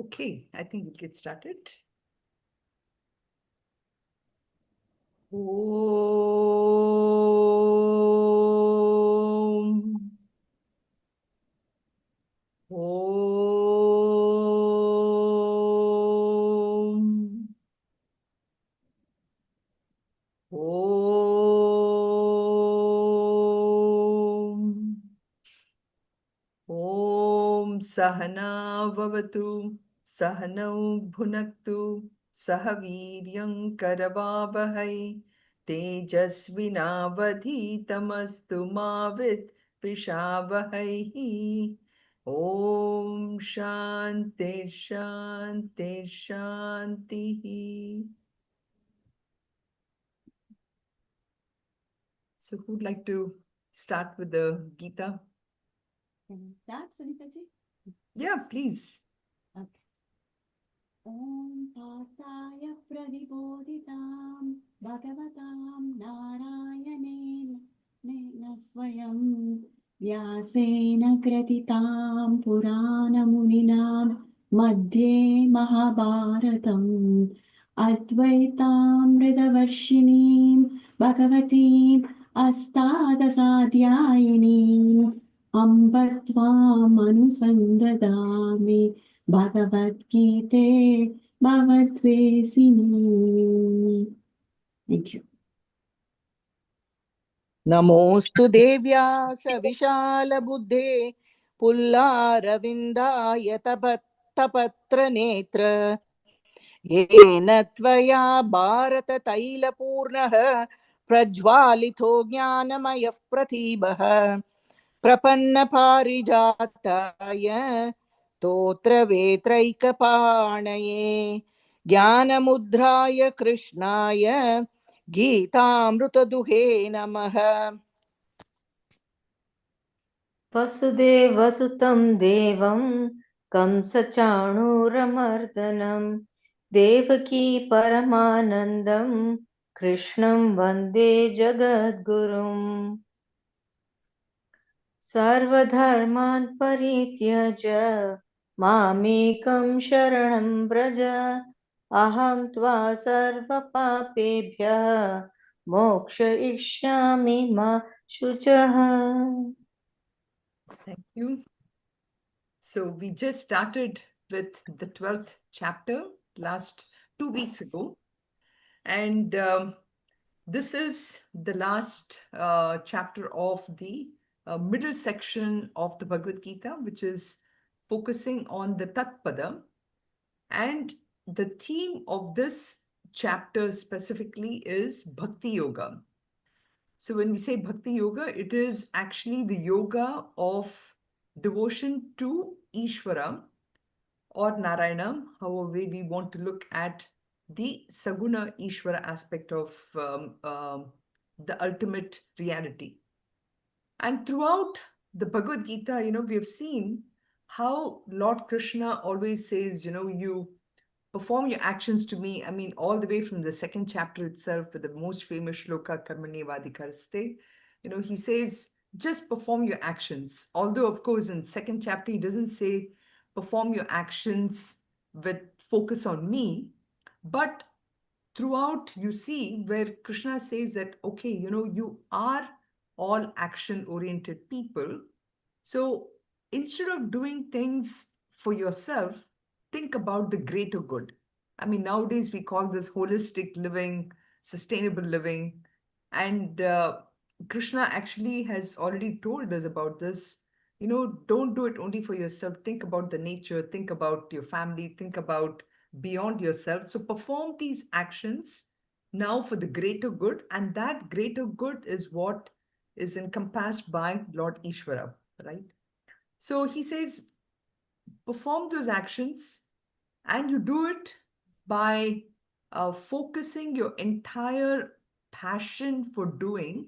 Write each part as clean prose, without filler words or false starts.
Okay, I think we'll get started. Om. Om. Om. Om Sahana Vavatu Sahanau Bhunaktu Sahaviryam Karavavahai Tejasvinavadhitamastu Mavit Vishavahai. Om Shanti Shanti Shanti. So who'd like to start with the Gita? Can we start, Sunitaji? Yeah, please. Okay. Om Tataya Pradibodhitam Bhagavatam Narayanen Swayam Vyasena Kratitam Puranamuninam Madhye Mahabharatam Advaitam Ridavarshinim Bhagavatim Astadasadhyayinim Ambatvam Anusandadami Bhagavad-gite Bhavatvesini. Thank you. नमोऽस्तु देव्यास विशालबुद्धे पुल्लारविन्दाय तपत्रनेत्र येन त्वया भारततैलपूर्णः प्रज्वालितो ज्ञानमयः प्रतीभः प्रपन्नपारिजाताय स्तोत्रवेत्रैकपाणये ज्ञानमुद्राय कृष्णाय गीतामृतदुहे नमः। वसुदेवसुतं देवं कंसचाणूरमर्दनं देवकी परमानन्दं कृष्णं वन्दे जगद्गुरुम् सर्वधर्मान् परित्यज्य मामेकं शरणं व्रज अहं त्वा सर्वपापेभ्यः मोक्षयिष्यामि मा शुचः. Thank you. So we just started with the 12th chapter last 2 weeks ago. And this is the last chapter of the middle section of the Bhagavad Gita, which is focusing on the Tatpada. And the theme of this chapter specifically is Bhakti Yoga. So when we say Bhakti Yoga, it is actually the yoga of devotion to Ishvara or Narayana, however way we want to look at the Saguna Ishvara aspect of the ultimate reality. And throughout the Bhagavad Gita, we have seen how Lord Krishna always says, you perform your actions to me. I mean, all the way from the second chapter itself with the most famous shloka, Karmane Vadikaraste, he says, just perform your actions. Although, of course, in second chapter, he doesn't say perform your actions with focus on me, but throughout you see where Krishna says that, okay, you are all action oriented people. So instead of doing things for yourself, think about the greater good. I mean, nowadays we call this holistic living, sustainable living. And Krishna actually has already told us about this. Don't do it only for yourself. Think about the nature, think about your family, think about beyond yourself. So perform these actions now for the greater good. And that greater good is what is encompassed by Lord Ishvara, right? So he says, perform those actions and you do it by focusing your entire passion for doing,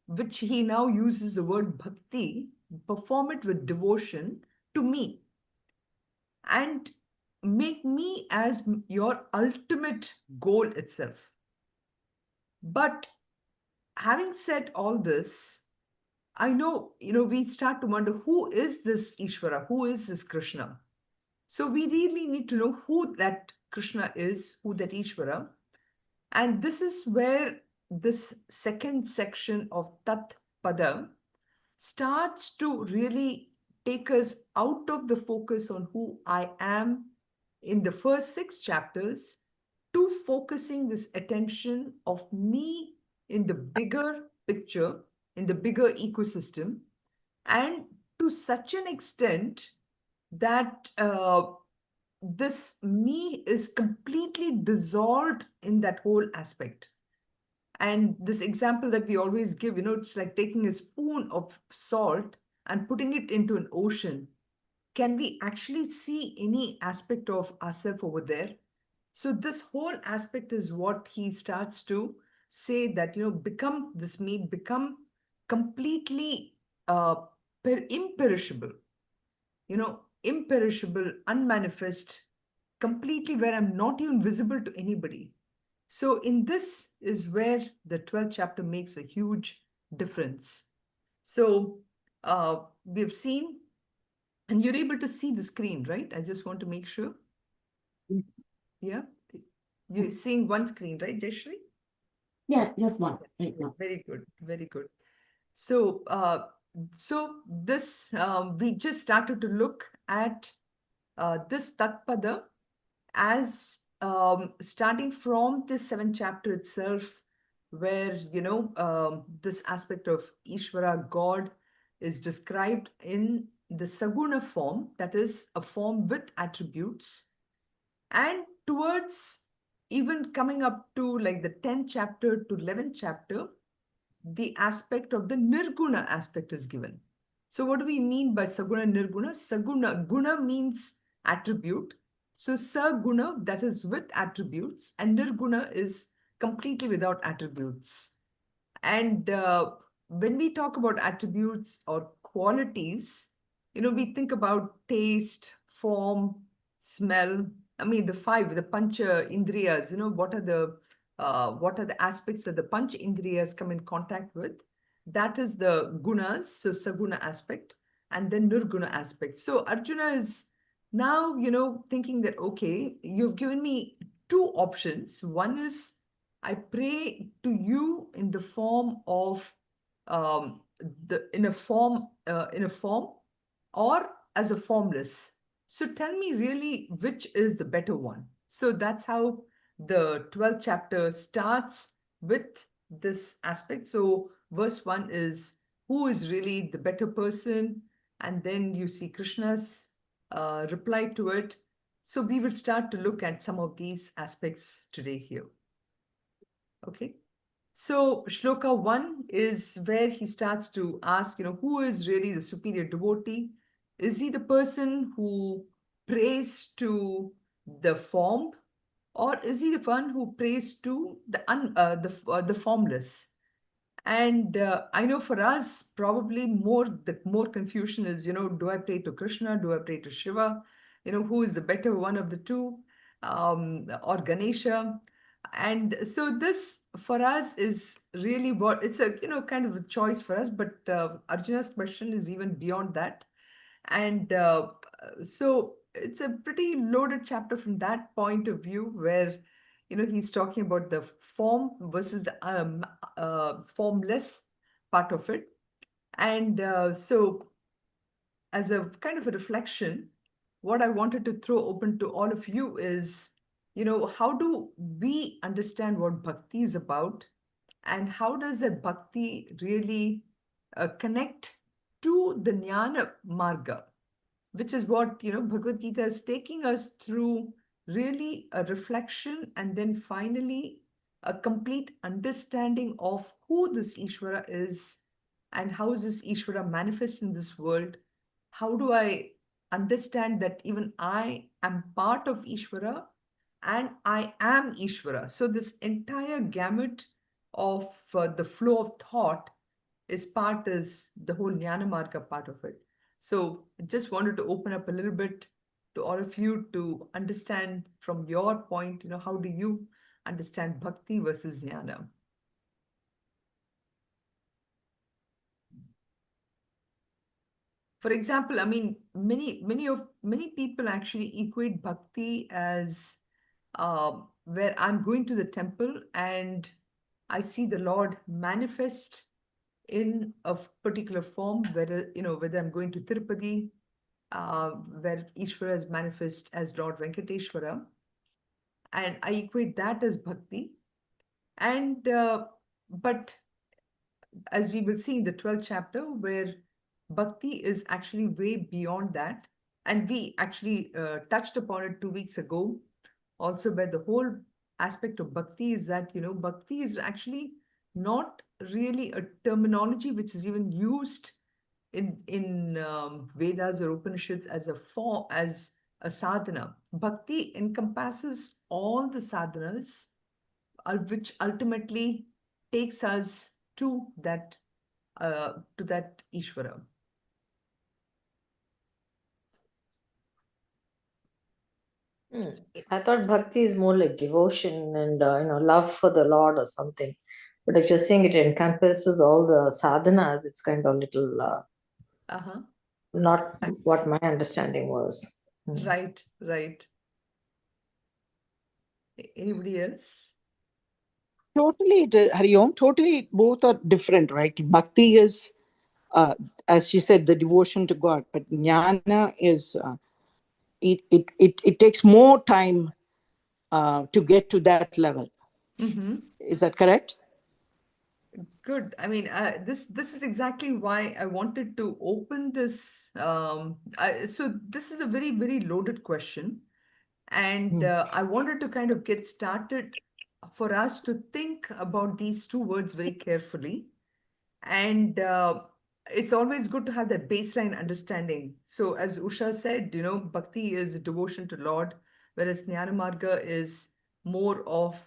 which he now uses the word bhakti, perform it with devotion to me and make me as your ultimate goal itself. But having said all this, I know, we start to wonder, who is this Ishvara? Who is this Krishna? So we really need to know who that Krishna is, who that Ishvara. And this is where this second section of Tat Pada starts to really take us out of the focus on who I am in the first 6 chapters to focusing this attention of me in the bigger picture, in the bigger ecosystem, and to such an extent that this me is completely dissolved in that whole aspect. And this example that we always give, it's like taking a spoon of salt and putting it into an ocean. Can we actually see any aspect of ourselves over there? So this whole aspect is what he starts to say, that, become this me, become completely uh, imperishable, imperishable, unmanifest, completely where I'm not even visible to anybody. So in this is where the 12th chapter makes a huge difference. So we've seen, and you're able to see the screen, right? I just want to make sure. Yeah. You're seeing one screen, right, Jayashree? Yeah, just one right now. Very good. Very good. So, this we just started to look at this Tatpada as starting from the 7th chapter itself, where this aspect of Ishvara, God, is described in the Saguna form, that is a form with attributes, and towards even coming up to like the 10th chapter to 11th chapter, the aspect of the Nirguna aspect is given. So what do we mean by Saguna Nirguna? Saguna, guna means attribute. So Saguna, that is with attributes, and Nirguna is completely without attributes. And when we talk about attributes or qualities, we think about taste, form, smell. I mean, the five, the pancha indriyas, what are the aspects that the pancha indriyas come in contact with? That is the gunas, so saguna aspect, and then nirguna aspect. So Arjuna is now, thinking that, okay, you've given me two options. One is I pray to you in the form of in a form or as a formless. So tell me really which is the better one. So that's how the 12th chapter starts with this aspect. So verse 1 is who is really the better person, and then you see Krishna's reply to it. So we will start to look at some of these aspects today here. Okay. So Shloka 1 is where he starts to ask, who is really the superior devotee? Is he the person who prays to the formed, or is he the one who prays to the formless? And I know for us, probably the more confusion is, do I pray to Krishna? Do I pray to Shiva? Who is the better one of the two? Or Ganesha? And so this for us is really what it's a, kind of a choice for us. But Arjuna's question is even beyond that. And so it's a pretty loaded chapter from that point of view, where he's talking about the form versus the formless part of it. And so as a kind of a reflection, what I wanted to throw open to all of you is, how do we understand what bhakti is about, and how does that bhakti really connect to the jnana marga, which is what, Bhagavad Gita is taking us through, really a reflection, and then finally a complete understanding of who this Ishvara is and how is this Ishvara manifests in this world. How do I understand that even I am part of Ishvara and I am Ishvara? So this entire gamut of the flow of thought is the whole Jnana Marga part of it. So I just wanted to open up a little bit to all of you to understand from your point, how do you understand bhakti versus jnana? For example, I mean, many people actually equate bhakti as where I'm going to the temple and I see the Lord manifest in a particular form, whether whether I'm going to Tirupati, where Ishvara is manifest as Lord Venkateshwara, and I equate that as bhakti. And but as we will see in the 12th chapter, where bhakti is actually way beyond that. And we actually touched upon it 2 weeks ago, also, where the whole aspect of bhakti is that, bhakti is actually not really a terminology which is even used in Vedas or Upanishads as a form, as a sadhana. Bhakti encompasses all the sadhanas, which ultimately takes us to that Ishvara. I thought bhakti is more like devotion and love for the Lord or something. But if you're saying it encompasses all the sadhanas, it's kind of little Uh-huh. not what my understanding was. Right, right. Anybody else? Totally, Hari Om, totally both are different, right? Bhakti is, as she said, the devotion to God, but jnana is, it takes more time to get to that level. Mm-hmm. Is that correct? Good. I mean, this is exactly why I wanted to open this. So this is a very, very loaded question, and I wanted to kind of get started for us to think about these two words very carefully. And it's always good to have that baseline understanding. So, as Usha said, bhakti is devotion to Lord, whereas Jnana Marga is more of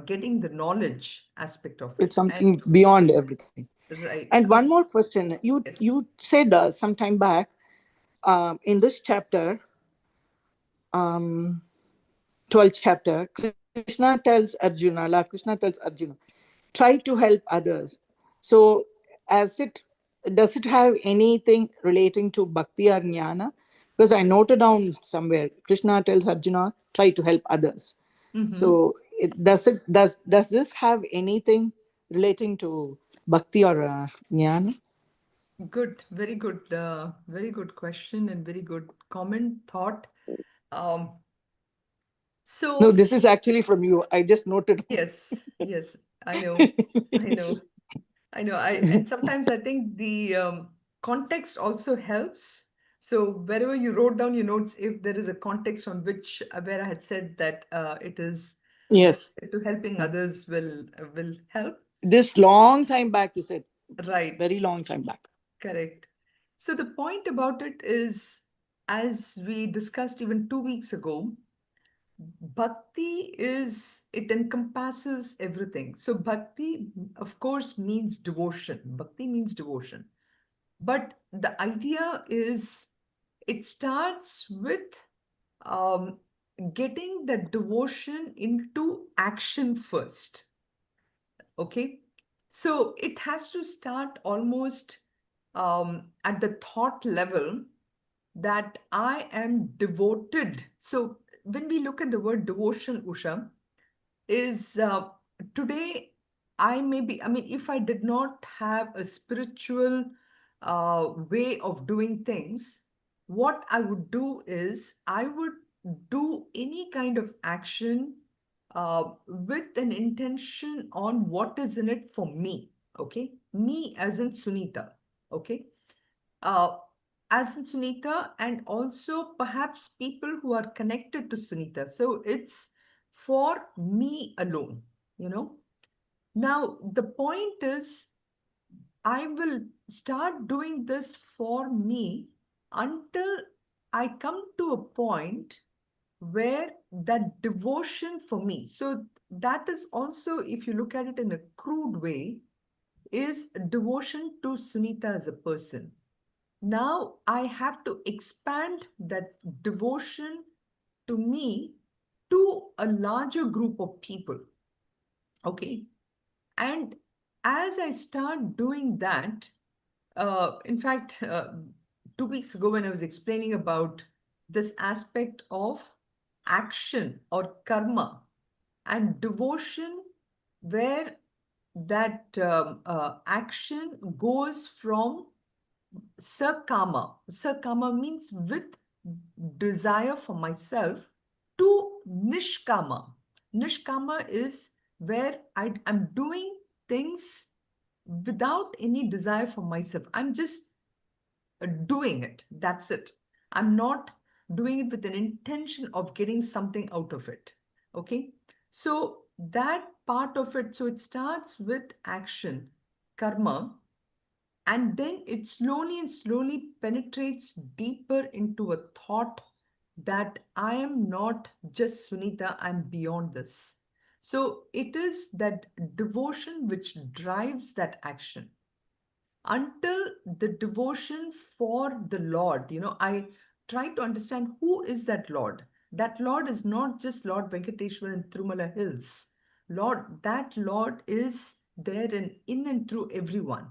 getting the knowledge aspect of It's it. And something beyond everything. right. And one more question. Yes. You said some time back in this chapter, 12th chapter, Krishna tells Arjuna, Lord Krishna tells Arjuna, try to help others. So, does it have anything relating to bhakti or jnana? Because I noted down somewhere, Krishna tells Arjuna, try to help others. Mm-hmm. So, does this have anything relating to bhakti or jnana? Good. Very good question and very good comment, thought. Um, No, so this is actually from you. I just noted. yes, yes, I know, I know. I know. And sometimes I think the context also helps. So wherever you wrote down your notes, if there is a context on which where I had said that it is Yes. to helping others will help. This long time back, you said. Right. Very long time back. Correct. So the point about it is, as we discussed even 2 weeks ago, bhakti it encompasses everything. So bhakti, of course, means devotion. Bhakti means devotion. But the idea is it starts with um, getting the devotion into action first. Okay. So it has to start almost at the thought level that I am devoted. So when we look at the word devotion, Usha, is today I mean, if I did not have a spiritual way of doing things, what I would do is I would do any kind of action with an intention on what is in it for me. Okay, me as in Sunita. Okay, uh, as in Sunita, and also perhaps people who are connected to Sunita. So it's for me alone, you know. Now, the point is, I will start doing this for me until I come to a point where that devotion for me. So that is also, if you look at it in a crude way, is devotion to Sunita as a person. Now I have to expand that devotion to me to a larger group of people. Okay. And as I start doing that, in fact, 2 weeks ago when I was explaining about this aspect of action or karma and devotion, where that action goes from sakama. Sakama means with desire for myself to nishkama. Nishkama is where I'm doing things without any desire for myself. I'm just doing it. That's it. I'm not doing it with an intention of getting something out of it. Okay. So that part of it, so it starts with action, karma, and then it slowly and slowly penetrates deeper into a thought that I am not just Sunita, I'm beyond this. So it is that devotion which drives that action until the devotion for the Lord. I try to understand who is that Lord. That Lord is not just Lord Venkateshwar in Tirumala Hills. That Lord is there in and through everyone.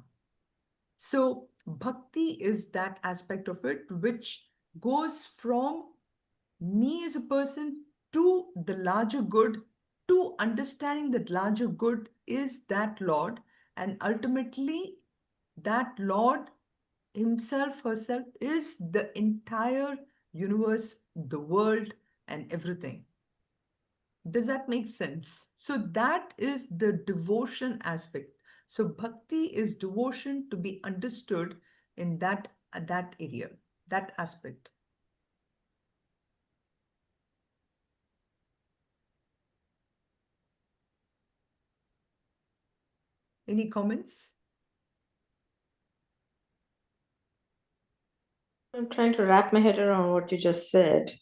So bhakti is that aspect of it which goes from me as a person to the larger good, to understanding that larger good is that Lord, and ultimately that Lord himself, herself is the entire universe, the world, and everything. Does that make sense? So that is the devotion aspect. So bhakti is devotion to be understood in that area, that aspect. Any comments? I'm trying to wrap my head around what you just said.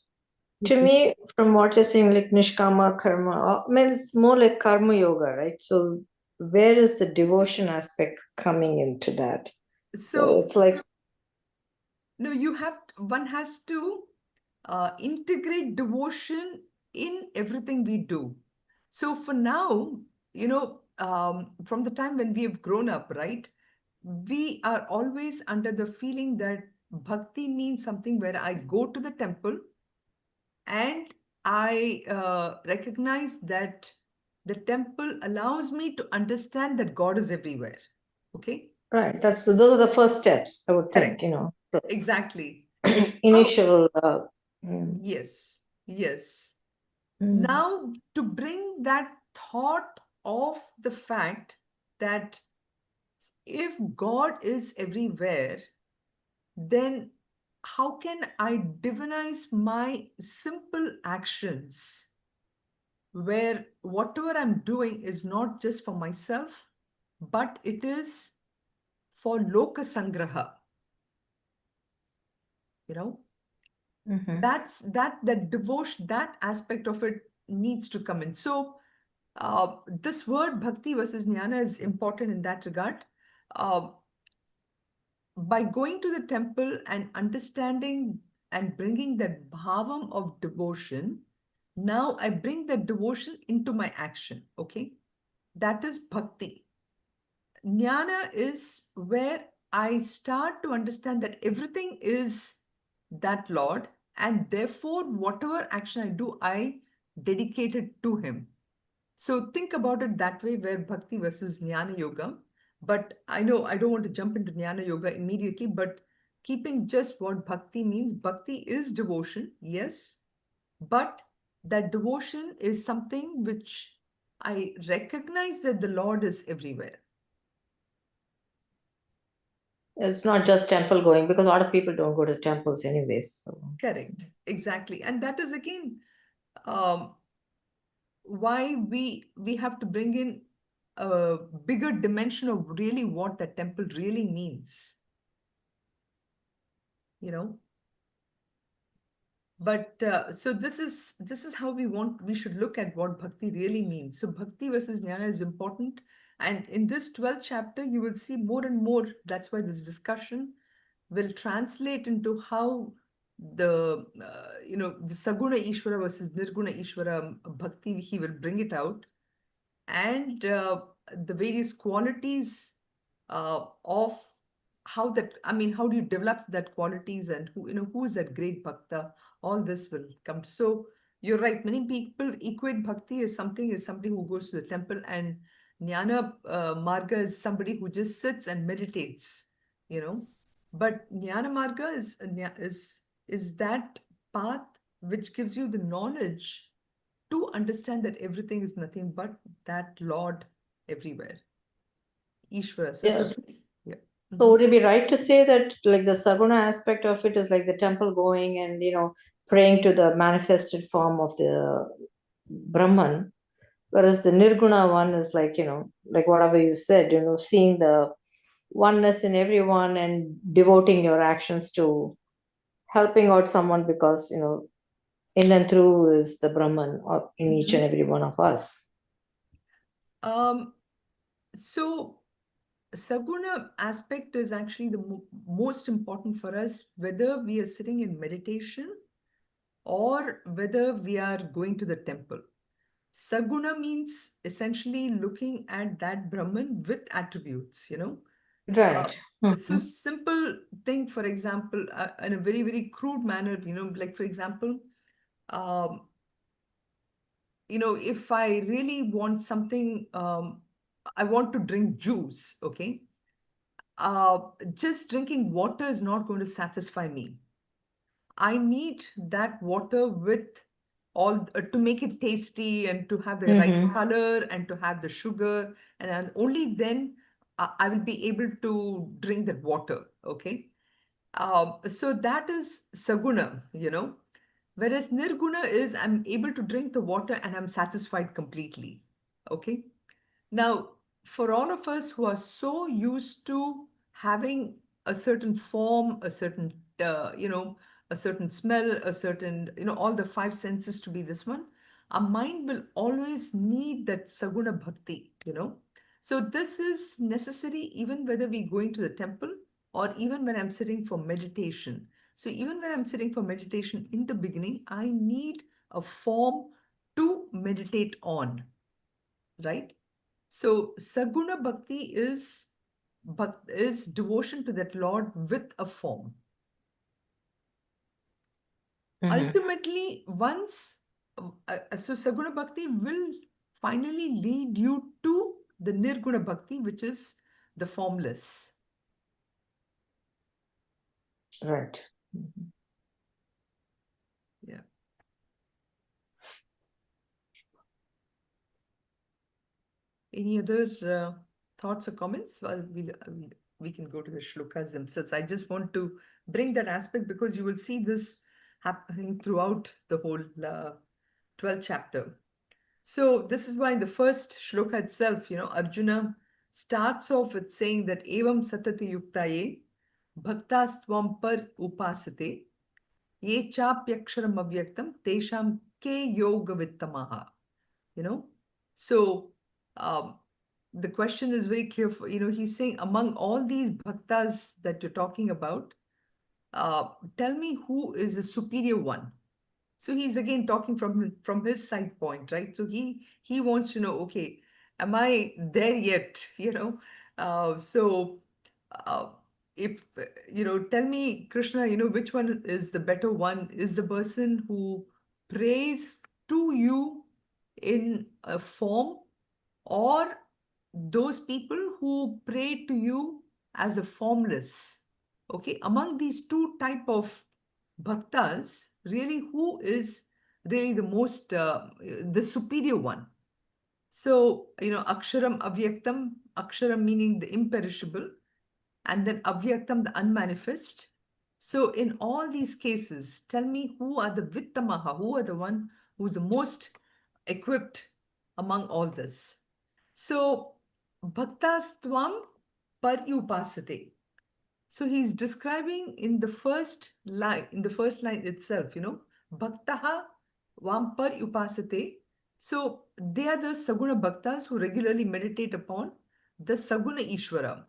To me, from what you're saying, like nishkama karma, means more like karma yoga, right? So where is the devotion aspect coming into that? So it's like, no, one has to integrate devotion in everything we do. So for now, from the time when we have grown up, right, we are always under the feeling that bhakti means something where I go to the temple and I recognize that the temple allows me to understand that God is everywhere. Okay? right. Those are the first steps, I would think, Correct. So Exactly. initial. Yes. Yes. Mm. Now, to bring that thought of the fact that if God is everywhere, then how can I divinize my simple actions where whatever I'm doing is not just for myself, but it is for Loka Sangraha? That's that devotion, that aspect of it needs to come in. So this word bhakti versus jnana is important in that regard. By going to the temple and understanding and bringing that bhavam of devotion, now I bring that devotion into my action. Okay, that is bhakti. Jnana is where I start to understand that everything is that Lord, and therefore, whatever action I do, I dedicate it to Him. So think about it that way, where bhakti versus jnana yoga. But I know I don't want to jump into jnana yoga immediately, but keeping just what bhakti means, bhakti is devotion, yes, but that devotion is something which I recognize that the Lord is everywhere. It's not just temple going, because a lot of people don't go to temples anyways. So. Correct, exactly. And that is again why we have to bring in a bigger dimension of really what that temple really means. But so this is how we should look at what bhakti really means. So bhakti versus jnana is important, and in this 12th chapter you will see more and more. That's why this discussion will translate into how the the saguna ishvara versus nirguna ishvara bhakti, he will bring it out, and the various qualities of how that, I mean, how do you develop that qualities, and who is that great bhakta? All this will come. So you're right. Many people equate bhakti as somebody who goes to the temple, and jnana marga is somebody who just sits and meditates, But jnana marga is that path which gives you the knowledge to understand that everything is nothing but that Lord everywhere. Ishvara. Yeah. Yeah. So would it be right to say that like the Saguna aspect of it is like the temple going and, praying to the manifested form of the Brahman, whereas the Nirguna one is like, like whatever you said, seeing the oneness in everyone and devoting your actions to helping out someone because, in and through is the Brahman or in each and every one of us. So Saguna aspect is actually the most important for us, whether we are sitting in meditation or whether we are going to the temple. Saguna means essentially looking at that Brahman with attributes, Right. So simple thing, for example, in a very, very crude manner, like for example, um, if I really want something, I want to drink juice, okay? Just drinking water is not going to satisfy me. I need that water with all to make it tasty and to have the right color and to have the sugar, and only then I will be able to drink that water. Okay, so that is saguna, whereas nirguna is I'm able to drink the water and I'm satisfied completely. Okay, now, for all of us who are so used to having a certain form, a certain, a certain smell, a certain, all the five senses to be this one, our mind will always need that saguna bhakti. So this is necessary even whether we going to the temple or even when I'm sitting for meditation. So even when I'm sitting for meditation in the beginning, I need a form to meditate on, right? So Saguna Bhakti is devotion to that Lord with a form. Ultimately, once so Saguna Bhakti will finally lead you to the Nirguna Bhakti, which is the formless. Right. Yeah. Any other thoughts or comments? Well, we can go to the shlokas themselves. I just want to bring that aspect because you will see this happening throughout the whole 12th chapter. So this is why in the first shloka itself, Arjuna starts off with saying that evam satati yuktaye bhaktastvam par upasate ye chapyaksharam avyaktam tesham ke yoga vittamaha. So um, the question is very clear. He's saying among all these bhaktas that you're talking about, tell me who is the superior one. So he's again talking from his side point, right? So he wants to know, okay, am I there yet? So uh, if tell me, Krishna, which one is the better one? Is the person who prays to you in a form, or those people who pray to you as a formless? Okay, among these two type of bhaktas, really who is really the most the superior one? So aksharam avyaktam, aksharam meaning the imperishable, and then avyaktam, the unmanifest. So in all these cases, tell me who are the vittamaha, who are the one who's the most equipped among all this. So bhaktastvam paryupasate. So he's describing in the first line, itself, bhaktaha vampar upasate. So they are the Saguna Bhaktas who regularly meditate upon the Saguna Ishvara.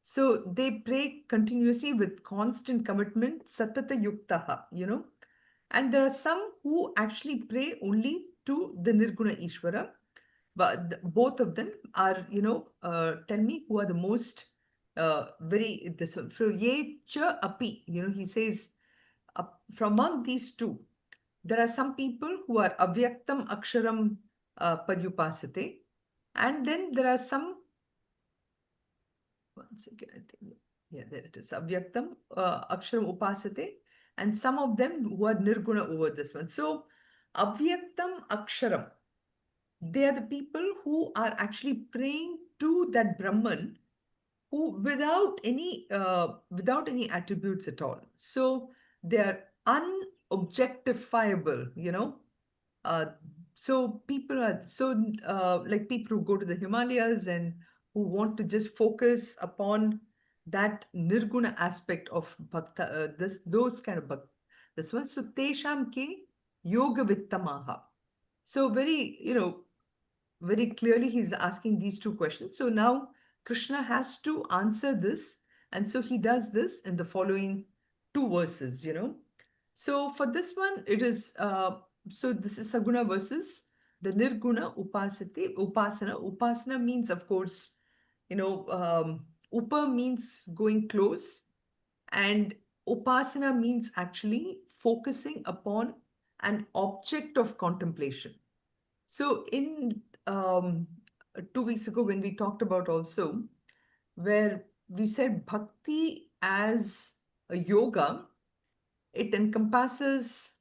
So they pray continuously with constant commitment, satata yuktaha, And there are some who actually pray only to the Nirguna Ishvara. But both of them are, tell me who are the most very this one. So ye cha api, he says from among these two, there are some people who are avyaktam aksharam paryupasate, and then there are some. Once again, I think, yeah, there it is. Avyaktam aksharam upasate, and some of them who are nirguna over this one. So avyaktam aksharam, they are the people who are actually praying to that Brahman, who without any attributes at all. So they are unobjectifiable, uh, so people are like people who go to the Himalayas and who want to just focus upon that nirguna aspect of bhakta, those kind of bhakta. This one, so tesham ke yoga vittamaha. So very clearly he's asking these two questions. So now Krishna has to answer this, and so he does this in the following two verses. So for this one, it is so this is Saguna versus the Nirguna Upasana. Upasana means, of course, Upa means going close, and Upasana means actually focusing upon an object of contemplation. So in 2 weeks ago, when we talked about also, where we said bhakti as a yoga, it encompasses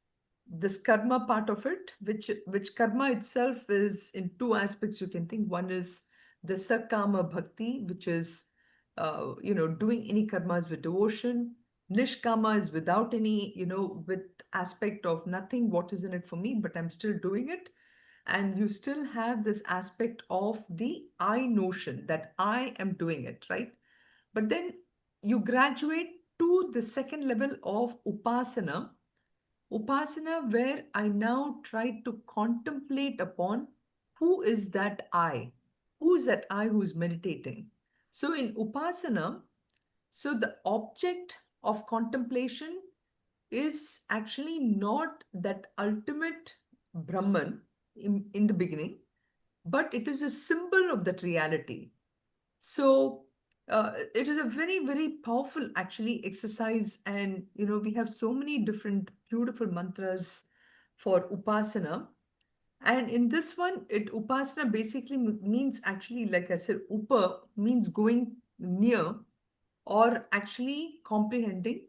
this karma part of it, which karma itself is in two aspects you can think. One is the sakama bhakti, which is doing any karmas with devotion. Nishkama is without any, with aspect of nothing, what is in it for me, but I'm still doing it. And you still have this aspect of the I notion that I am doing it, right? But then you graduate to the second level of upasana, where I now try to contemplate upon who is that I, who's meditating. So in upasana, so the object of contemplation is actually not that ultimate Brahman in the beginning, but it is a symbol of that reality. So it is a very, very powerful actually exercise. And, we have so many different beautiful mantras for Upasana. And in this one, Upasana basically means actually, like I said, Upa means going near or actually comprehending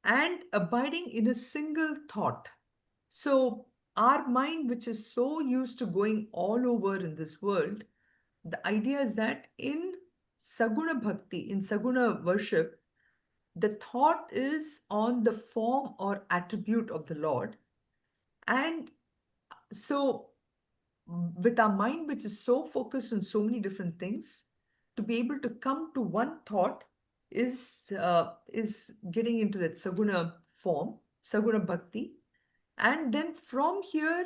and abiding in a single thought. So our mind, which is so used to going all over in this world, the idea is that in Saguna Bhakti, in Saguna worship, the thought is on the form or attribute of the Lord. And so, with our mind, which is so focused on so many different things, to be able to come to one thought is getting into that Saguna form, Saguna Bhakti. And then from here,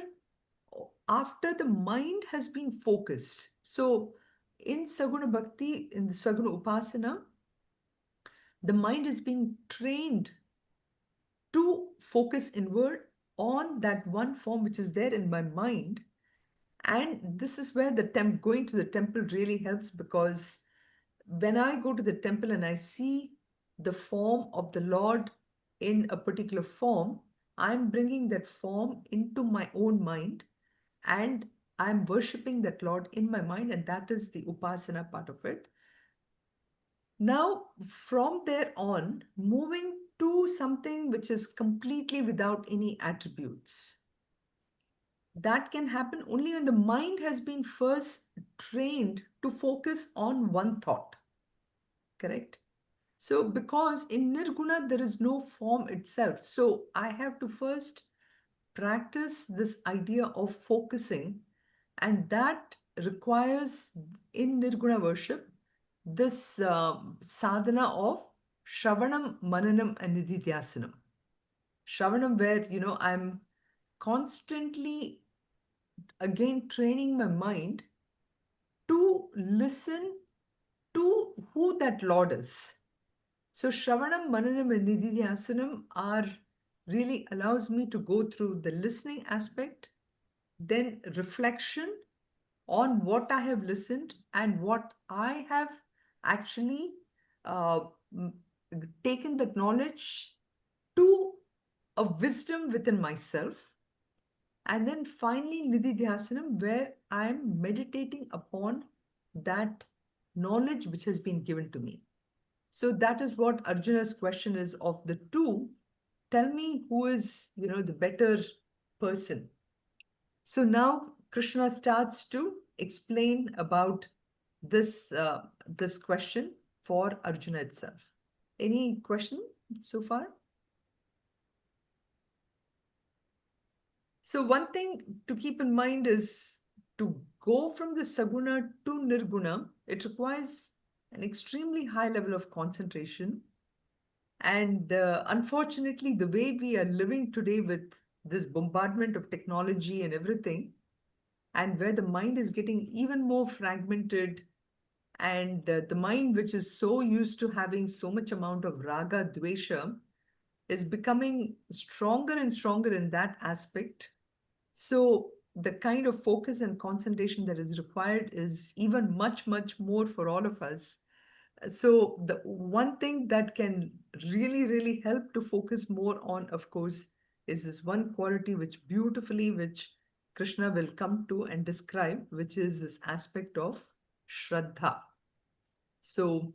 after the mind has been focused, so in Saguna Bhakti, in the Saguna Upasana, the mind is being trained to focus inward on that one form which is there in my mind. And this is where going to the temple really helps, because when I go to the temple and I see the form of the Lord in a particular form, I'm bringing that form into my own mind, and I'm worshipping that Lord in my mind, and that is the Upasana part of it. Now, from there on, moving to something which is completely without any attributes. That can happen only when the mind has been first trained to focus on one thought. Correct? So, because in Nirguna, there is no form itself. So, I have to first practice this idea of focusing, and that requires in Nirguna worship this sadhana of Shravanam, Mananam, and Nididhyasanam. Shravanam, where I'm constantly again training my mind to listen to who that Lord is. So Shravanam, Mananam, and Nididhyasanam are really allows me to go through the listening aspect, then reflection on what I have listened and what I have actually uh, m- taken that knowledge to a wisdom within myself. And then finally, Nidhi Dhyasanam, where I'm meditating upon that knowledge which has been given to me. So that is what Arjuna's question is of the two. Tell me who is, the better person. So now Krishna starts to explain about this question for Arjuna itself. Any question so far? So one thing to keep in mind is to go from the Saguna to Nirguna, it requires an extremely high level of concentration. And unfortunately, the way we are living today with this bombardment of technology and everything, and where the mind is getting even more fragmented, and the mind, which is so used to having so much amount of raga, dvesha, is becoming stronger and stronger in that aspect. So the kind of focus and concentration that is required is even much, much more for all of us. So the one thing that can really, really help to focus more on, of course, is this one quality which Krishna will come to and describe, which is this aspect of Shraddha. So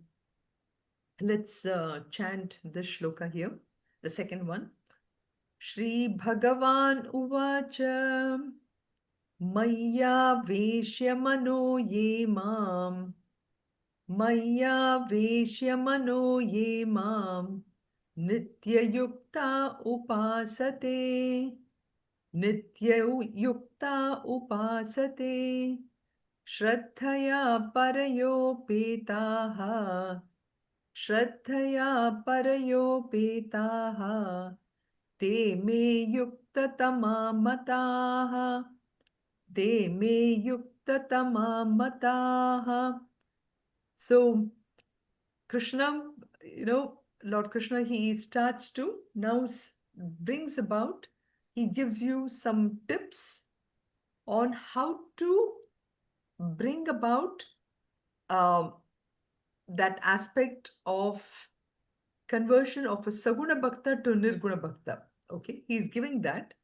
let's chant this shloka here, the second one. Shri Bhagavan Uvacha Maya Veshya Mano Ye Mam Maya Veshya Mano Ye Mam Nitya Yukta Upasate Nitya Yukta Upasate Shraddhaya Parayopetaha Shraddhaya Parayopetaha Te me Yuktatama Mataha Te me Yuktatama Mataha. So Krishna, Lord Krishna, he starts to now brings about, he gives you some tips on how to bring about that aspect of conversion of a Saguna Bhakta to Nirguna Bhakta. Okay, he's giving that.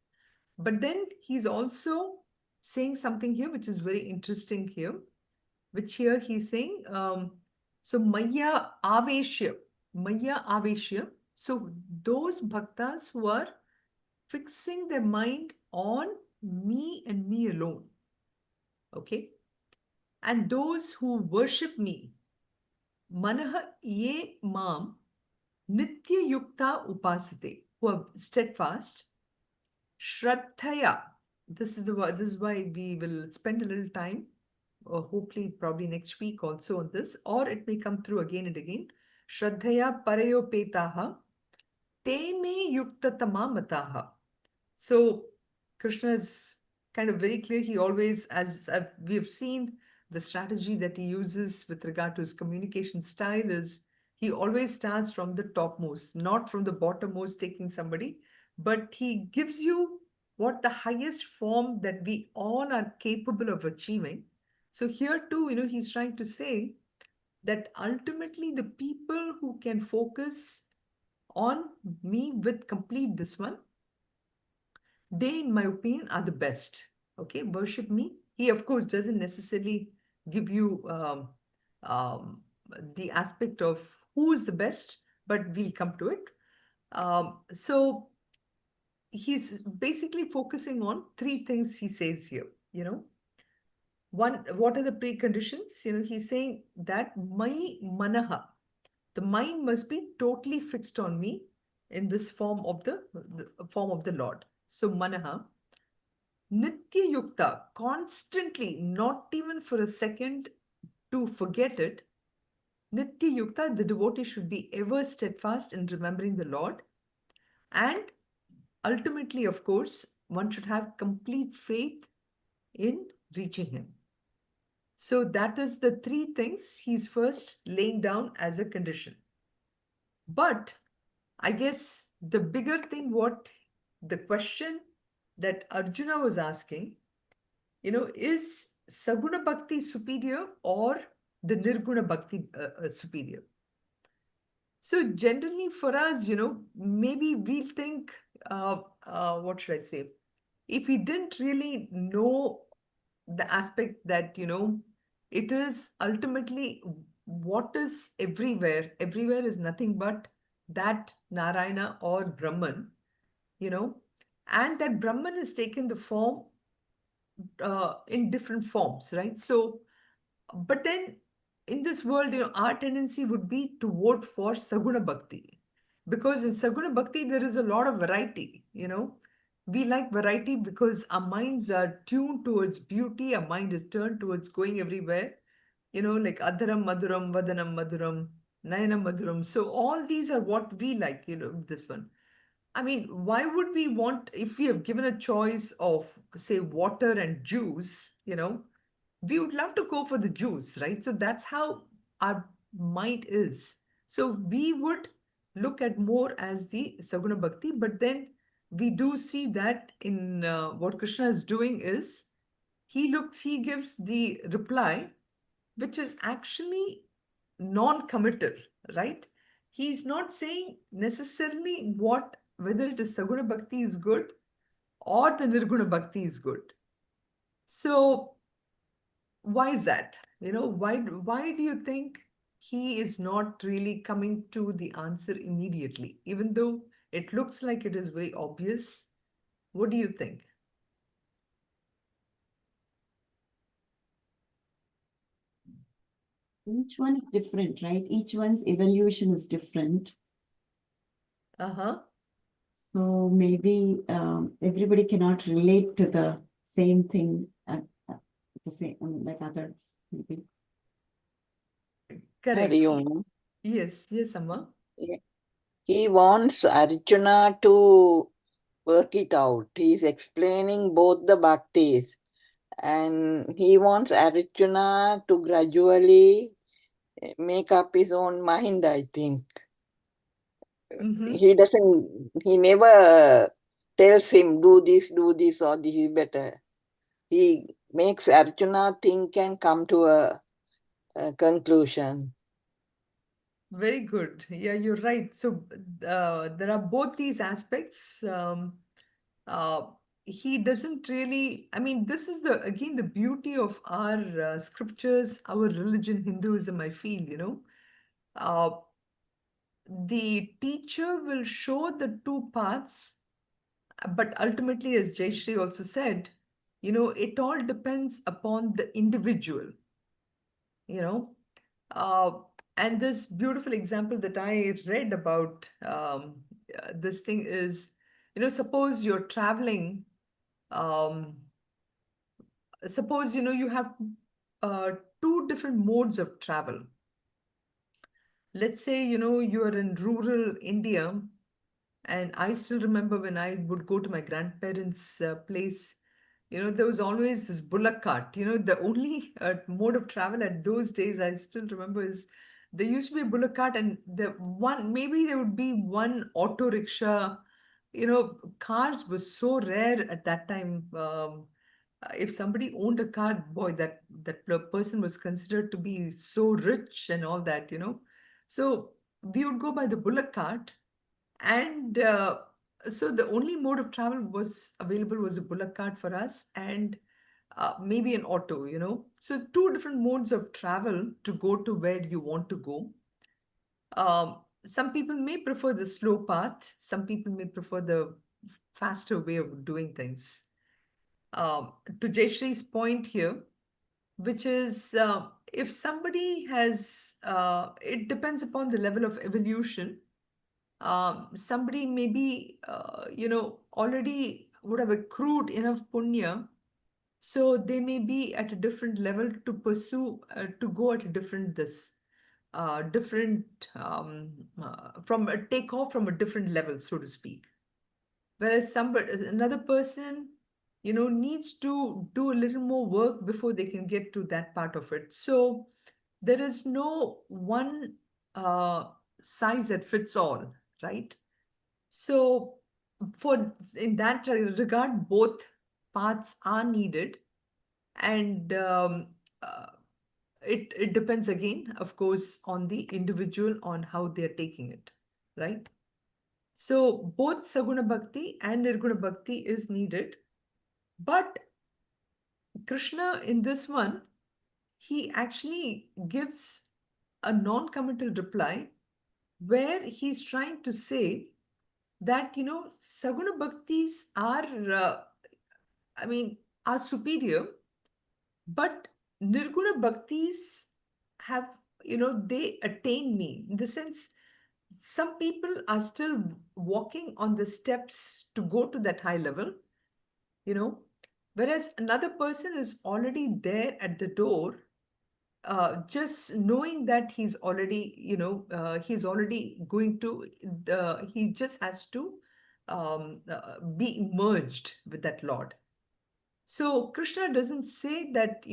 But then he's also saying something here which is very interesting here, which here he's saying, so Maya Aveshya. So those bhaktas who are fixing their mind on me and me alone. Okay. And those who worship me, Manaha ye mam nitya yukta upasate, who are steadfast, Shraddhaya. This is why we will spend a little time, or hopefully probably next week also on this, or it may come through again and again. Shraddhaya parayopetaha te me yuktatama mataha. So Krishna is kind of very clear. He always, as we have seen, the strategy that he uses with regard to his communication style is he always starts from the topmost, not from the bottommost, taking somebody, but he gives you what the highest form that we all are capable of achieving. So here too, he's trying to say that ultimately the people who can focus on me with complete this one, they, in my opinion, are the best. Okay, worship me. He, of course, doesn't necessarily give you um, the aspect of who is the best, but we'll come to it. So he's basically focusing on three things he says here. One, what are the preconditions? He's saying that my manaha, the mind must be totally fixed on me in this form of the form of the Lord. So manaha. Nitya Yukta, constantly, not even for a second to forget it. Nitya Yukta, the devotee should be ever steadfast in remembering the Lord. And ultimately, of course, one should have complete faith in reaching Him. So that is the three things he's first laying down as a condition. But I guess the bigger thing, what the question that Arjuna was asking, is Saguna Bhakti superior or the Nirguna Bhakti superior? So generally for us, maybe we'll think, what should I say? If we didn't really know the aspect that, it is ultimately what is everywhere. Everywhere is nothing but that Narayana or Brahman, you know, and that Brahman is taken the form in different forms, right? So, but then in this world, our tendency would be to vote for Saguna Bhakti. Because in Saguna Bhakti, there is a lot of variety. We like variety because our minds are tuned towards beauty, our mind is turned towards going everywhere, like Adaram Maduram, Vadanam Maduram, Nayanam Maduram. So all these are what we like, this one. I mean, why would we want, if we have given a choice of, say, water and juice, we would love to go for the juice, right? So that's how our mind is. So we would look at more as the Saguna Bhakti, but then we do see that in what Krishna is doing is he gives the reply, which is actually non-committal, right? He's not saying necessarily whether it is Saguna Bhakti is good or the Nirguna Bhakti is good. So why is that? Why do you think he is not really coming to the answer immediately, even though it looks like it is very obvious? What do you think? Each one is different, right? Each one's evolution is different. Uh-huh. So maybe everybody cannot relate to the same thing at the same, like others, maybe. Correct. Hari Om. Yes, Amma. He wants Arjuna to work it out. He's explaining both the bhaktis, and he wants Arjuna to gradually make up his own mind, I think. Mm-hmm. He never tells him, do this, or this is better. He makes Arjuna think and come to a conclusion. Very good. Yeah, you're right. So there are both these aspects. Uh, he doesn't really, I mean, this is again, the beauty of our scriptures, our religion, Hinduism, I feel, Uh, the teacher will show the two paths, but ultimately, as Jayashri also said, it all depends upon the individual, you know. Uh, and this beautiful example that I read about this thing is, suppose you're traveling, um, suppose, you have uh, two different modes of travel. Let's say, you are in rural India. And I still remember when I would go to my grandparents' place, there was always this bullock cart. The only mode of travel at those days I still remember is there used to be a bullock cart, and maybe there would be one auto rickshaw. Cars were so rare at that time. If somebody owned a car, boy, that person was considered to be so rich and all that. So we would go by the bullock cart, and so the only mode of travel was available was a bullock cart for us, and maybe an auto. So two different modes of travel to go to where you want to go. Some people may prefer the slow path, some people may prefer the faster way of doing things. To Jayashri's point here, which is if somebody it depends upon the level of evolution. Somebody maybe, already would have accrued enough punya, so they may be at a different level to pursue, to go at a different, from a take off from a different level, so to speak. Whereas another person, needs to do a little more work before they can get to that part of it. So there is no one size that fits all, right? So, in that regard, both paths are needed, and it depends again, of course, on the individual, on how they're taking it, right? So both Saguna Bhakti and Nirguna Bhakti is needed. But Krishna in this one, he actually gives a non-committal reply where he's trying to say that, Saguna Bhaktis are, I mean, are superior, but Nirguna Bhaktis have, they attain me. In the sense, some people are still walking on the steps to go to that high level, you know, whereas another person is already there at the door, just knowing that he's already going to, he just has to be merged with that Lord. So Krishna doesn't say that,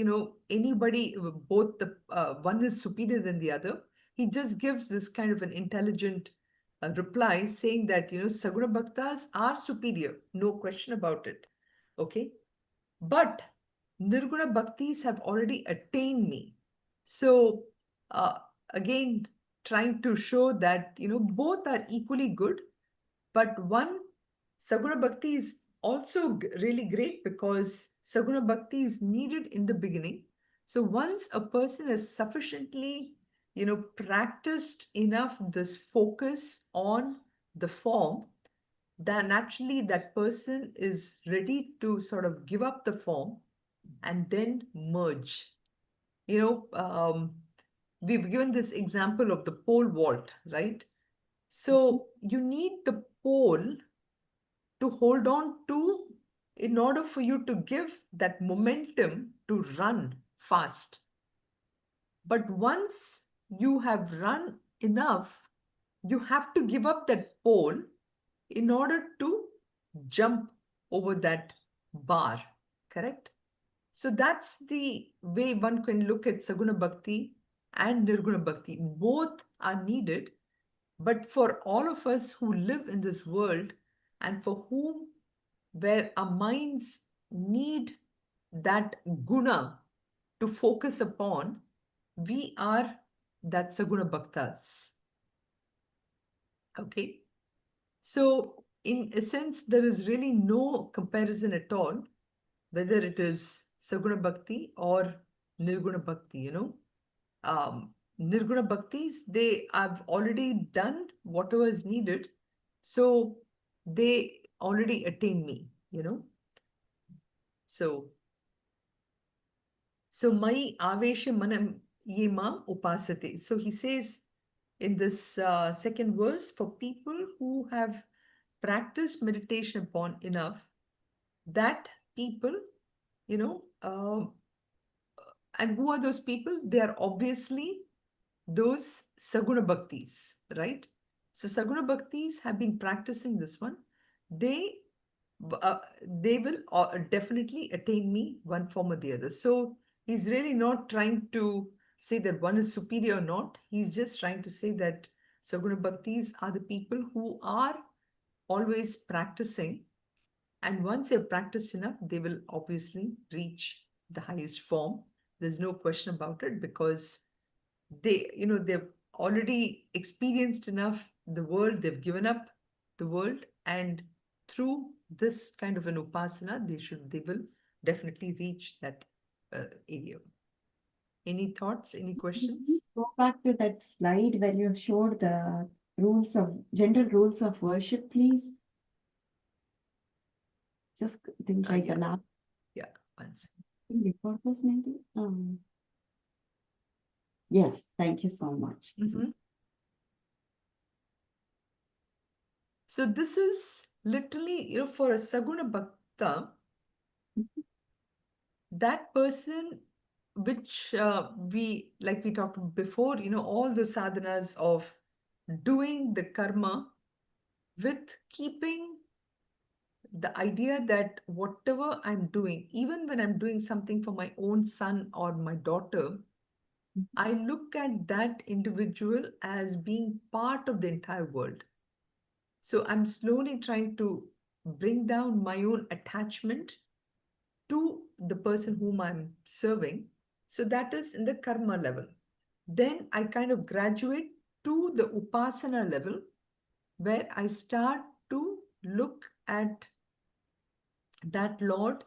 anybody, both the one is superior than the other. He just gives this kind of an intelligent reply saying that, Saguna Bhaktas are superior, no question about it. Okay. But Nirguna Bhaktis have already attained me. So uh, again, trying to show that, both are equally good, but one, Saguna Bhakti is also really great because Saguna Bhakti is needed in the beginning. So once a person has sufficiently, practiced enough this focus on the form, then actually that person is ready to sort of give up the form and then merge. You know, we've given this example of the pole vault, right? So you need the pole to hold on to in order for you to give that momentum to run fast. But once you have run enough, you have to give up that pole in order to jump over that bar, correct? So that's the way one can look at Saguna Bhakti and Nirguna Bhakti. Both are needed, but for all of us who live in this world and for whom, where our minds need that guna to focus upon, we are that Saguna Bhaktas. Okay. So, in a sense, there is really no comparison at all, whether it is Saguna Bhakti or Nirguna Bhakti, Nirguna Bhaktis, they have already done whatever is needed. So, they already attain me. So, Mai Avesha Manam Yemam Upasate. So, he says in this second verse, for people who have practiced meditation upon enough, that people, you know, and who are those people? They are obviously those Saguna Bhaktis, right? So Saguna Bhaktis have been practicing this one. They uh, they will definitely attain me one form or the other. So he's really not trying to say that one is superior or not. He's just trying to say that Saguna Bhaktis are the people who are always practicing, and once they've practiced enough, they will obviously reach the highest form. There's no question about it because they've already experienced enough the world, they've given up the world, and through this kind of an upasana, they will definitely reach that area. Any thoughts, any questions? Go back to that slide where you showed the general rules of worship, please. Just didn't write Yeah. the last. Yeah, once. Record this maybe. Yes, thank you so much. So this is literally, for a Saguna Bhakta, that person which like we talked before, all the sadhanas of doing the karma with keeping the idea that whatever I'm doing, even when I'm doing something for my own son or my daughter, I look at that individual as being part of the entire world. So I'm slowly trying to bring down my own attachment to the person whom I'm serving, So that is in the karma level. Then I kind of graduate to the upasana level, where I start to look at that Lord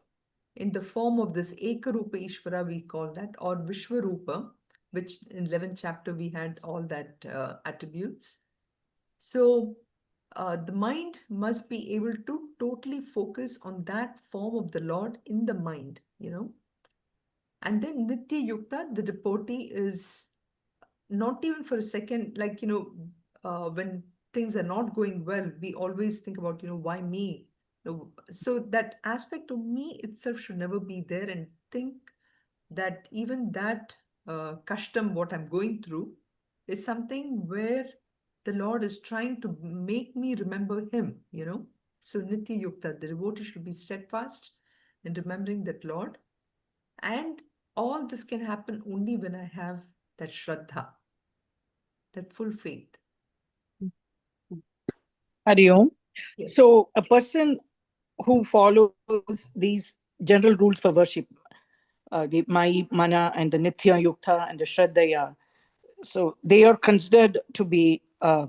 in the form of this Ekarupa Ishvara, we call that, or Vishwarupa, which in 11th chapter we had all that attributes. So the mind must be able to totally focus on that form of the Lord in the mind, And then Nitya Yukta, the devotee is not even for a second, like, when things are not going well, we always think about, why me? So that aspect of me itself should never be there, and think that even that kashtam, what I'm going through, is something where the Lord is trying to make me remember Him, So Nitya Yukta, the devotee should be steadfast in remembering that Lord. And all this can happen only when I have that Shraddha, that full faith. Hari Om. Yes. So a person who follows these general rules for worship, the Mai, Mana, and the Nitya Yukta and the Shraddhaya, so they are considered to be the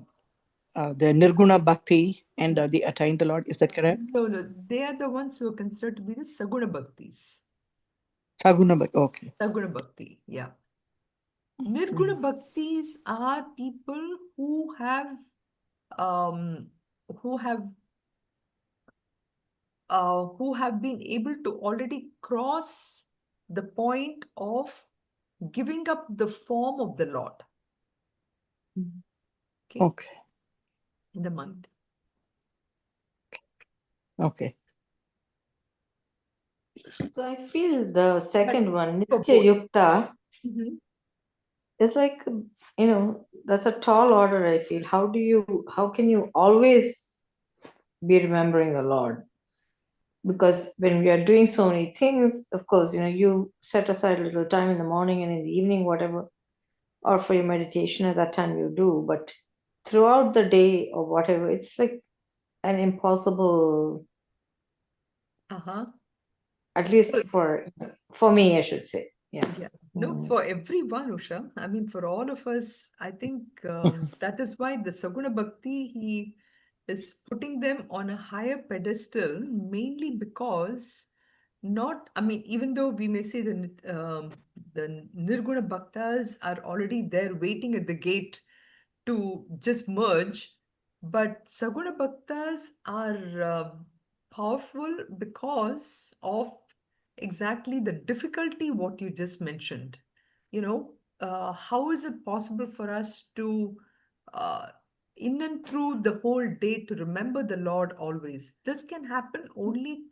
Nirguna Bhakti and they attain the Lord. Is that correct? No, they are the ones who are considered to be the Saguna Bhaktis. Saguna Bhakti, okay. Saguna Bhakti, yeah. Nirguna Bhaktis are people who have um, who have been able to already cross the point of giving up the form of the Lord. Okay. In the mind. Okay. So I feel the second one, for Nitya both. Yukta, Mhm. is like, that's a tall order, I feel. How can you always be remembering the Lord? Because when we are doing so many things, of course, you set aside a little time in the morning and in the evening, whatever, or for your meditation at that time you do. But throughout the day or whatever, it's like an impossible, at least for me, I should say. Yeah. No, for everyone, Usha. I mean, for all of us, I think that is why the Saguna Bhakti, he is putting them on a higher pedestal, mainly because even though we may say the Nirguna Bhaktas are already there waiting at the gate to just merge, but Saguna Bhaktas are powerful because of exactly the difficulty what you just mentioned. How is it possible for us to uh, in and through the whole day to remember the Lord always? This can happen only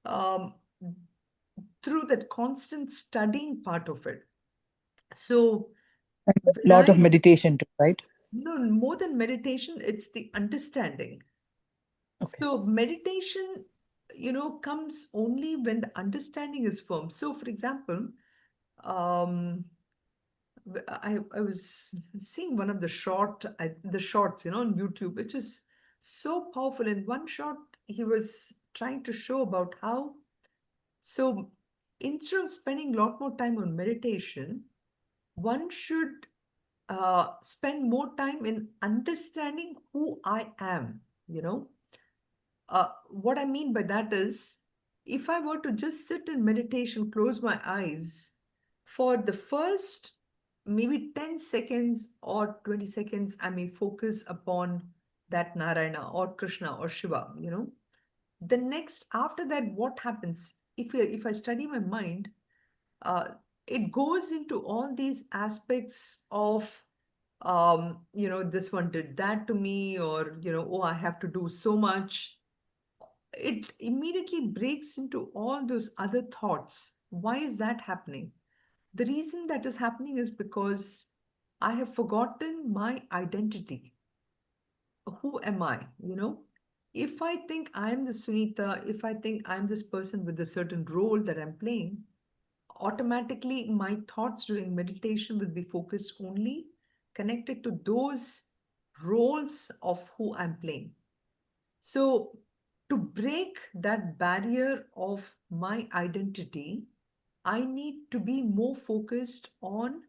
um, through that constant studying part of it. So A when lot of meditation too, right? no, more than meditation, it's the understanding. Okay. So meditation, comes only when the understanding is firm. So, for example, I was seeing one of the shorts, on YouTube, which is so powerful. In one shot, he was trying to show about how, so instead of spending a lot more time on meditation, one should spend more time in understanding who I am, What I mean by that is, if I were to just sit in meditation, close my eyes, for the first maybe 10 seconds or 20 seconds, I may focus upon that Narayana or Krishna or Shiva, The next, after that, what happens? If I study my mind, uh, it goes into all these aspects of this one did that to me, or oh, I have to do so much. It immediately breaks into all those other thoughts. Why is that happening? The reason that is happening is because I have forgotten my identity. Who am I? If I think I'm the Sunita, if I think I'm this person with a certain role that I'm playing, automatically my thoughts during meditation will be focused only connected to those roles of who I'm playing. So, to break that barrier of my identity, I need to be more focused on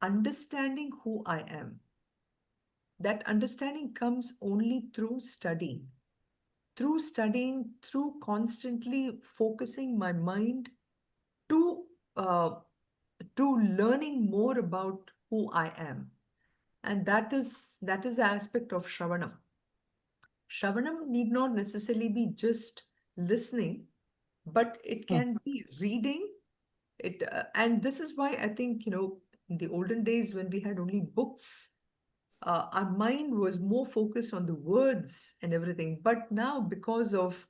understanding who I am. That understanding comes only through studying. Through studying, through constantly focusing my mind to uh, to learning more about who I am. And that is the aspect of Shravanam. Shravanam need not necessarily be just listening, but it can be reading it. And this is why I think, in the olden days when we had only books, our mind was more focused on the words and everything. But now, because of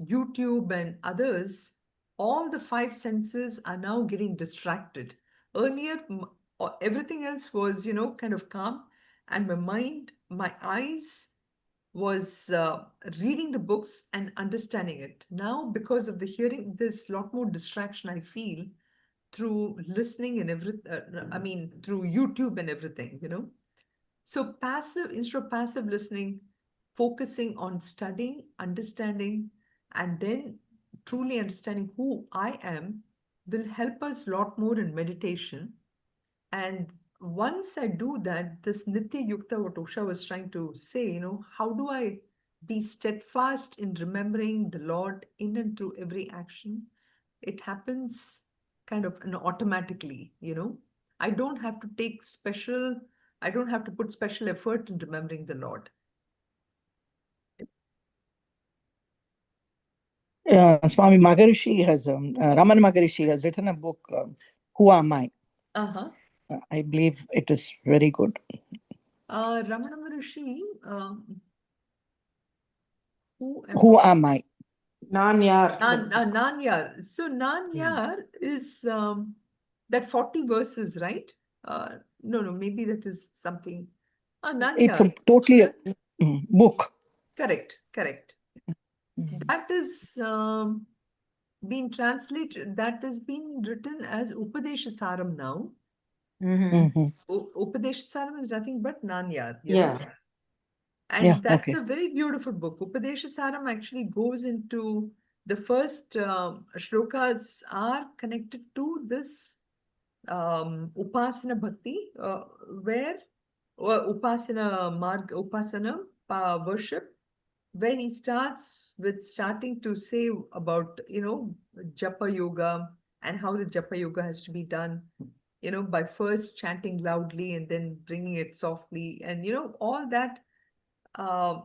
YouTube and others, all the five senses are now getting distracted. Earlier, everything else was, kind of calm, and my mind, my eyes was reading the books and understanding it. Now, because of the hearing, there's a lot more distraction I feel through listening and through YouTube and everything. So passive, instead of passive listening, focusing on studying, understanding, and then truly understanding who I am will help us a lot more in meditation. And once I do that, this Nitya Yukta, what Usha was trying to say, how do I be steadfast in remembering the Lord in and through every action? It happens kind of automatically. I don't have to I don't have to put special effort in remembering the Lord. Swami Maharishi has, Raman Maharishi has written a book, Who Am I? Uh-huh. I believe it is very good. Ramana Maharishi, Who am I? Nanyar. Nanyar. So Nanyar is that 40 verses, right? No, maybe that is something. It's a Nanyar. totally book. Correct. That is been translated, that is being written as Upadeshasaram now. Upadeshasaram is nothing but Nanyar, Yeah. And Yeah, that's okay. a very beautiful book. Upadeshasaram actually goes into the first shlokas are connected to this Upasana Bhakti, where Upasana worship, where he starts with starting to say about, Japa Yoga and how the Japa Yoga has to be done, by first chanting loudly and then bringing it softly. And, all that, uh,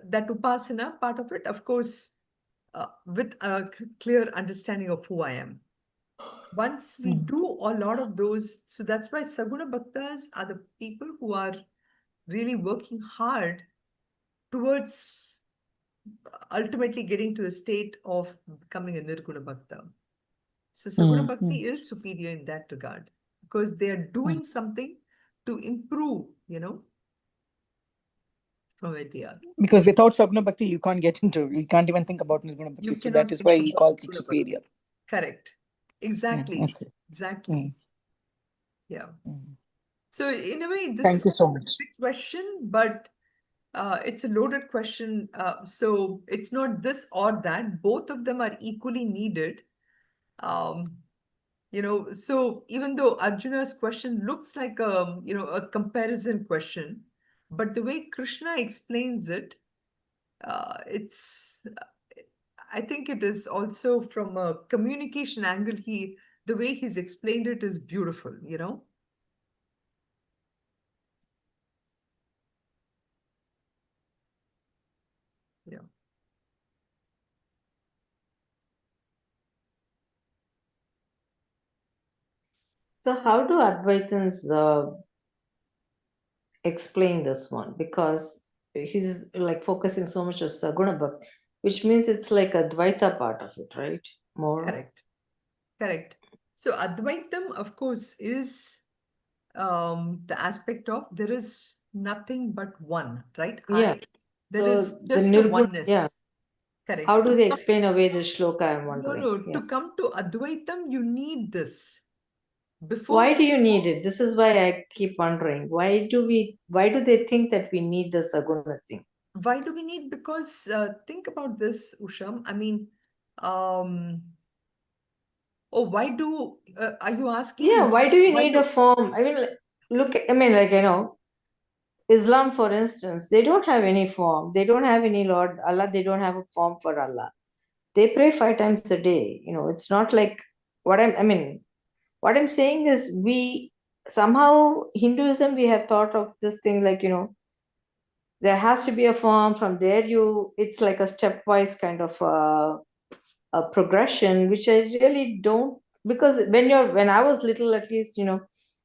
that Upasana part of it, of course, with a clear understanding of who I am. Once we do a lot of those, so that's why Saguna Bhaktas are the people who are really working hard towards ultimately getting to the state of becoming a Nirguna Bhakta. So Saguna Bhakti is superior in that regard because they are doing something to improve, from where they are. Because without Saguna Bhakti, you can't even think about Nirguna Bhakti. You So cannot that is think why he about calls it Nirguna Bhakti. superior. Correct. Exactly. Okay. Exactly. Yeah. So in a way, this Thank is you so a much. big question, but it's a loaded question. So it's not this or that. Both of them are equally needed. So even though Arjuna's question looks like a comparison question, but the way Krishna explains it, I think it is also from a communication angle. The way he's explained it is beautiful. Yeah. So how do Advaitins explain this one? Because he's like focusing so much on Saguna Bhakti, which means it's like a Dvaita part of it, right? More. Correct. So Advaitam, of course, is the aspect of there is nothing but one, right? Yeah. There So is the just the Nirguna, oneness. yeah. Correct. How do they explain away the shloka? I'm wondering. No. Yeah. To come to Advaitam, you need this. Why do you need it? This is why I keep wondering. Why do they think that we need the Saguna thing? Why do we need? Because think about this, Usham. I mean, Oh, why do, are you asking? Yeah, why do you why need a form? I mean, look, I mean, like, Islam, for instance, they don't have any form. They don't have any Lord Allah. They don't have a form for Allah. They pray 5 times a day. It's not like what I'm saying is we somehow Hinduism, we have thought of this thing like, there has to be a form from there. It's like a stepwise kind of a progression, which I really don't, because when I was little, at least,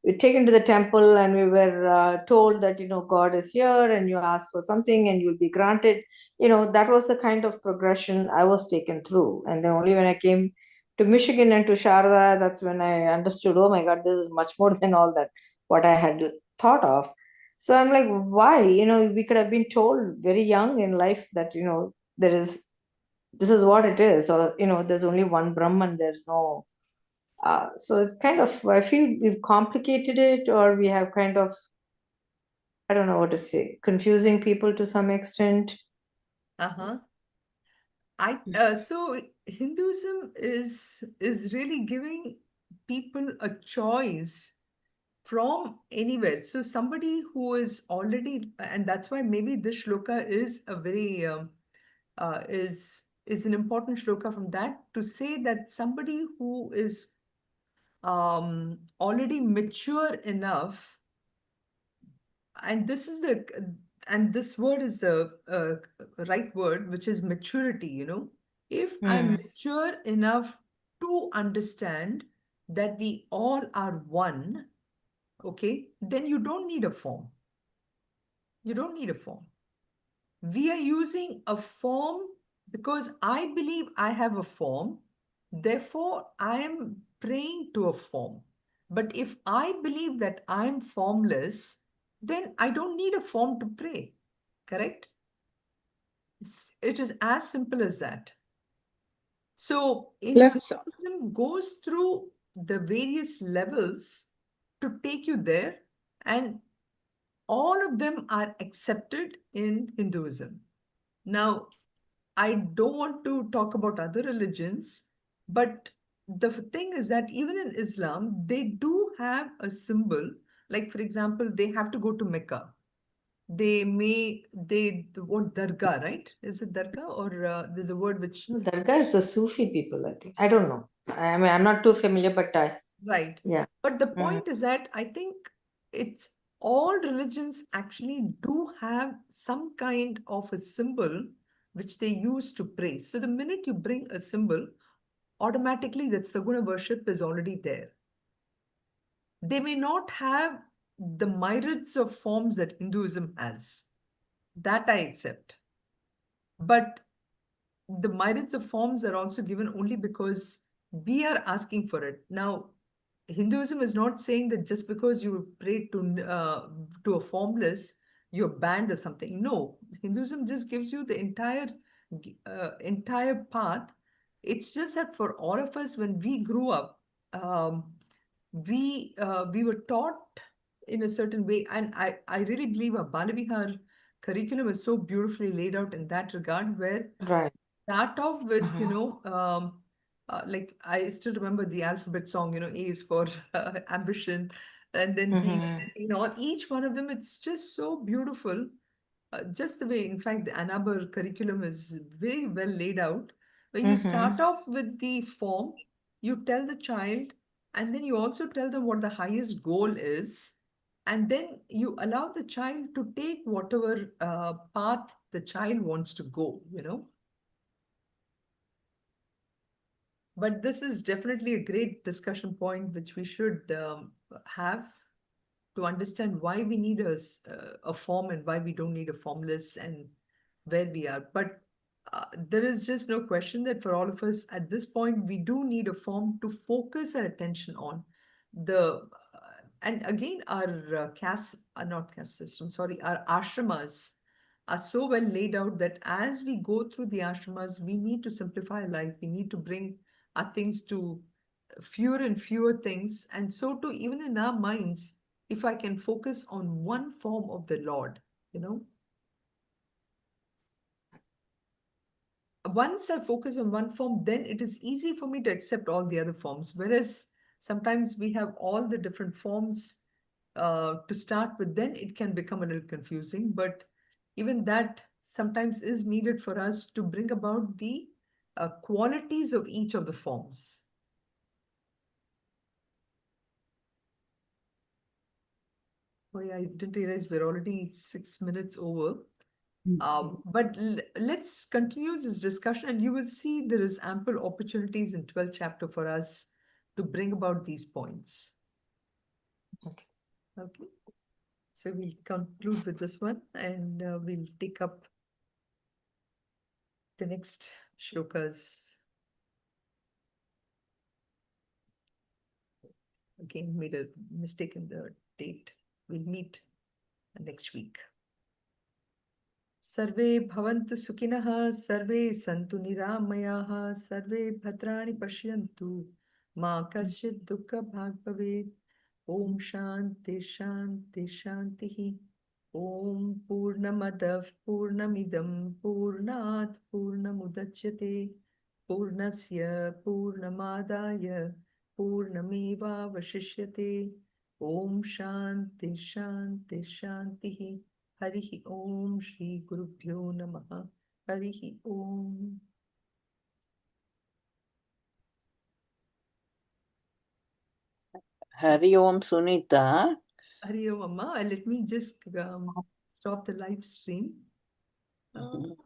we're taken to the temple and we were told that, God is here and you ask for something and you'll be granted. That was the kind of progression I was taken through. And then only when I came to Michigan and to Sharda, that's when I understood, oh my God, this is much more than all that, what I had thought of. So I'm like, why? We could have been told very young in life that, this is what it is, or there's only one Brahman, there's no so it's kind of, I feel we've complicated it, or we have kind of, I don't know what to say, confusing people to some extent. Uh-huh. So Hinduism is really giving people a choice from anywhere. So somebody who is already, and that's why maybe this shloka is a very is an important shloka from that, to say that somebody who is already mature enough, and this word is the right word, which is maturity. If I'm mature enough to understand that we all are one, okay, then you don't need a form. You don't need a form. We are using a form because I believe I have a form. Therefore, I am praying to a form. But if I believe that I am formless, then I don't need a form to pray. Correct? It is as simple as that. So, Plus, Hinduism goes through the various levels to take you there, and all of them are accepted in Hinduism. Now, I don't want to talk about other religions, but the thing is that even in Islam, they do have a symbol. Like, for example, they have to go to Mecca. The word dargah, right? Is it dargah, or there's a word which, Dargah is the Sufi people, I think. I don't know. I mean, I'm not too familiar, but right? yeah. But the point is that I think it's all religions actually do have some kind of a symbol which they use to pray. So the minute you bring a symbol, automatically that Saguna worship is already there. They may not have the myriads of forms that Hinduism has. That I accept. But the myriads of forms are also given only because we are asking for it. Now, Hinduism is not saying that just because you pray to a formless, you're banned or something. No, Hinduism just gives you the entire path. It's just that for all of us, when we grew up, we were taught in a certain way, and I really believe our Balavihar curriculum is so beautifully laid out in that regard, where Right. start off with, like I still remember the alphabet song, A is for ambition, and then B, each one of them, it's just so beautiful. Just the way, in fact, the Anabar curriculum is very well laid out, where you start off with the form, you tell the child, and then you also tell them what the highest goal is, and then you allow the child to take whatever path the child wants to go. But this is definitely a great discussion point, which we should have to understand why we need a form and why we don't need a formless, and where we are. But there is just no question that for all of us at this point, we do need a form to focus our attention on. And again, our not caste system, sorry, our ashramas are so well laid out that as we go through the ashramas, we need to simplify life. We need to bring our things to fewer and fewer things. And so too, even in our minds, if I can focus on one form of the Lord, you know. once I focus on one form, then it is easy for me to accept all the other forms. Whereas sometimes we have all the different forms to start with, then it can become a little confusing. But even that sometimes is needed for us to bring about the qualities of each of the forms. Oh yeah, I didn't realize we're already 6 minutes over. But let's continue this discussion, and you will see there is ample opportunities in 12th chapter for us to bring about these points. Okay. Okay. So we'll conclude with this one, and we'll take up the next shlokas. Again, made a mistake in the date. We'll meet next week. Sarve bhavantu sukhinah, sarve santu niramayah, sarve bhadrani pashyantu, ma kaschid dukkha bhag bhavet. Om Shanti Shanti Shantihi. Om Purnamadav Purnamidam Purnat Purnamudachyate Purnasya Purnamadaya Purnameva Vashishyate. Om Shanti Shanti Shantihi. Harihi Om Shri Gurubhyo Namaha. Harihi Om. Hari Om Sunita. Hari Om Amma. Let me just stop the live stream. Mhm.